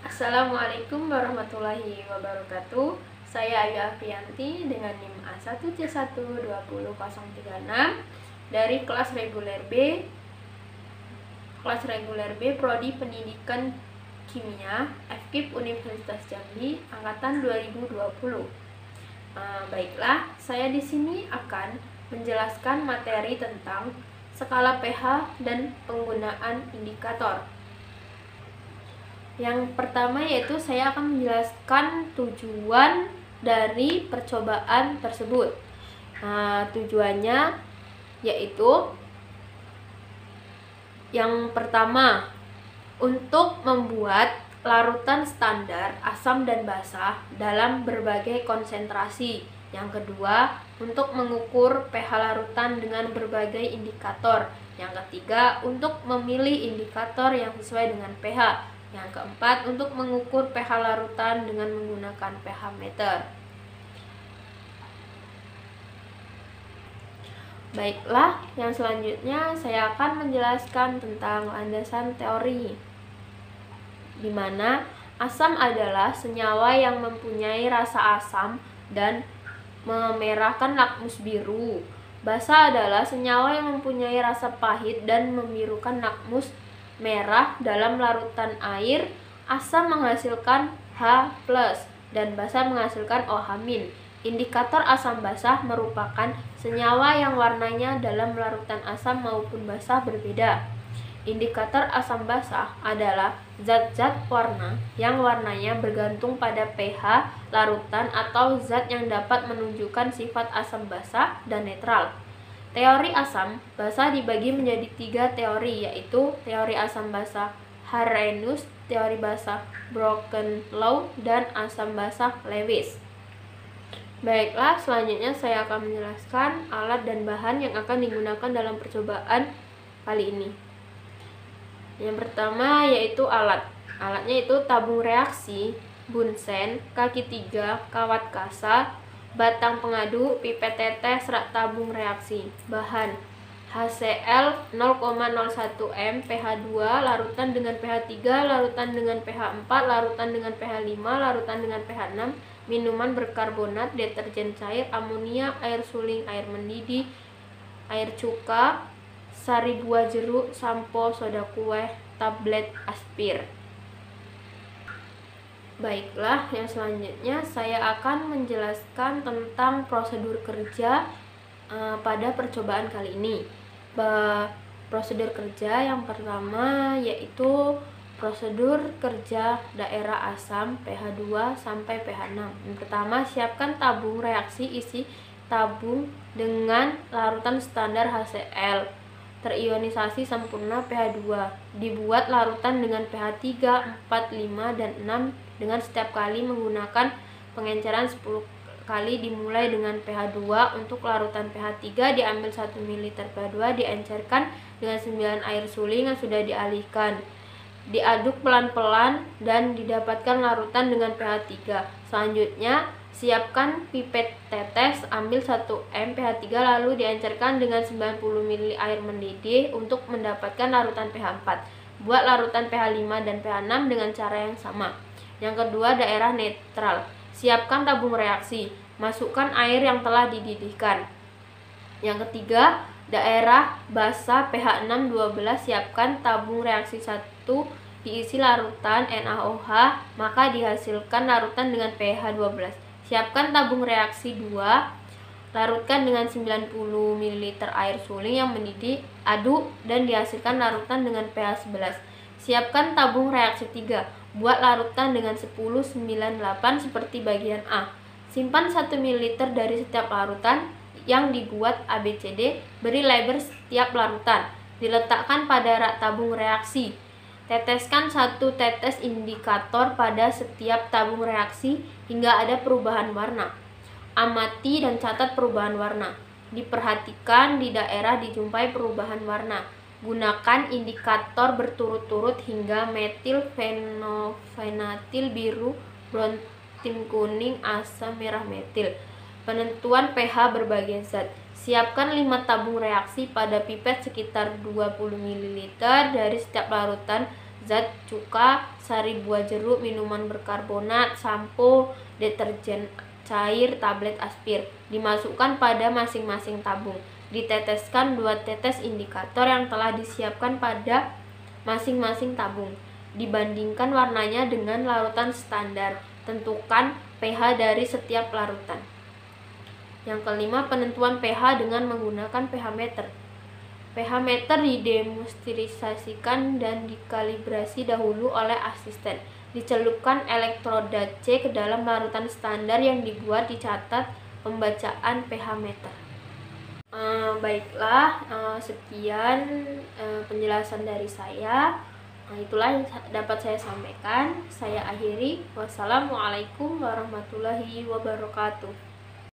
Assalamualaikum warahmatullahi wabarakatuh. Saya Ayu Afianti dengan NIM A1C12036 dari kelas reguler B, Prodi Pendidikan Kimia, FKIP Universitas Jambi, angkatan 2020. Baiklah, saya di sini akan menjelaskan materi tentang skala pH dan penggunaan indikator. Yang pertama yaitu saya akan menjelaskan tujuan dari percobaan tersebut. Tujuannya yaitu yang pertama, untuk membuat larutan standar asam dan basa dalam berbagai konsentrasi. Yang kedua, untuk mengukur pH larutan dengan berbagai indikator. Yang ketiga, untuk memilih indikator yang sesuai dengan pH. Yang keempat, untuk mengukur pH larutan dengan menggunakan pH meter. Baiklah, yang selanjutnya saya akan menjelaskan tentang landasan teori, di mana asam adalah senyawa yang mempunyai rasa asam dan memerahkan lakmus biru. Basa adalah senyawa yang mempunyai rasa pahit dan membirukan lakmus merah. Dalam larutan air, asam menghasilkan H+ dan basa menghasilkan OH-. Indikator asam basah merupakan senyawa yang warnanya dalam larutan asam maupun basah berbeda. Indikator asam basah adalah zat-zat warna yang warnanya bergantung pada pH larutan atau zat yang dapat menunjukkan sifat asam basah dan netral. Teori asam basah dibagi menjadi 3 teori, yaitu teori asam basah Arrhenius, teori basah Broken-Low, dan asam basah Lewis. Baiklah, selanjutnya saya akan menjelaskan alat dan bahan yang akan digunakan dalam percobaan kali ini. Yang pertama yaitu alat. Alatnya itu tabung reaksi, bunsen, kaki 3, kawat kasa, batang pengadu, pipet tetes, rak tabung reaksi. Bahan: HCl 0,01 m, pH 2, larutan dengan pH 3, larutan dengan pH 4, larutan dengan pH 5, larutan dengan pH 6, minuman berkarbonat, deterjen cair, amonia, air suling, air mendidih, air cuka, sari buah jeruk, sampo, soda kue, tablet aspir. Baiklah, yang selanjutnya saya akan menjelaskan tentang prosedur kerja pada percobaan kali ini. Prosedur kerja yang pertama yaitu prosedur kerja daerah asam pH 2 sampai pH 6. Yang pertama, siapkan tabung reaksi isi tabung dengan larutan standar HCl terionisasi sempurna pH 2. Dibuat larutan dengan pH 3, 4, 5, dan 6 dengan setiap kali menggunakan pengenceran 10 kali. Dimulai dengan pH 2. Untuk larutan pH 3 diambil 1 ml pH 2, diencerkan dengan 9 air suling yang sudah dialihkan. Diaduk pelan-pelan dan didapatkan larutan dengan pH 3. Selanjutnya, siapkan pipet tetes, ambil 1 m pH 3 lalu diencerkan dengan 90 ml air mendidih untuk mendapatkan larutan pH 4. Buat larutan pH 5 dan pH 6 dengan cara yang sama. Yang kedua, daerah netral. Siapkan tabung reaksi, masukkan air yang telah dididihkan. Yang ketiga, daerah basa pH 6 12, siapkan tabung reaksi 1 diisi larutan NaOH, maka dihasilkan larutan dengan pH 12. Siapkan tabung reaksi 2, larutkan dengan 90 ml air suling yang mendidih, aduk dan dihasilkan larutan dengan pH 11. Siapkan tabung reaksi 3, buat larutan dengan 10, 9, 8 seperti bagian A. Simpan 1 ml dari setiap larutan yang dibuat ABCD, beri label setiap larutan. Diletakkan pada rak tabung reaksi. Teteskan 1 tetes indikator pada setiap tabung reaksi hingga ada perubahan warna. Amati dan catat perubahan warna. Diperhatikan di daerah dijumpai perubahan warna. Gunakan indikator berturut-turut hingga metil fenofenatil biru, brontin kuning, asam merah metil. Penentuan pH berbagai zat. Siapkan 5 tabung reaksi pada pipet sekitar 20 ml dari setiap larutan. zat cuka, sari buah jeruk, minuman berkarbonat, sampo, deterjen cair, tablet aspir. Dimasukkan pada masing-masing tabung. Diteteskan 2 tetes indikator yang telah disiapkan pada masing-masing tabung. Dibandingkan warnanya dengan larutan standar. Tentukan pH dari setiap larutan. Yang kelima, penentuan pH dengan menggunakan pH meter. pH meter didemonstrasikan dan dikalibrasi dahulu oleh asisten. Dicelupkan elektroda C ke dalam larutan standar yang dibuat, dicatat pembacaan pH meter. Baiklah, sekian penjelasan dari saya. Itulah yang dapat saya sampaikan. Saya akhiri. Wassalamualaikum warahmatullahi wabarakatuh.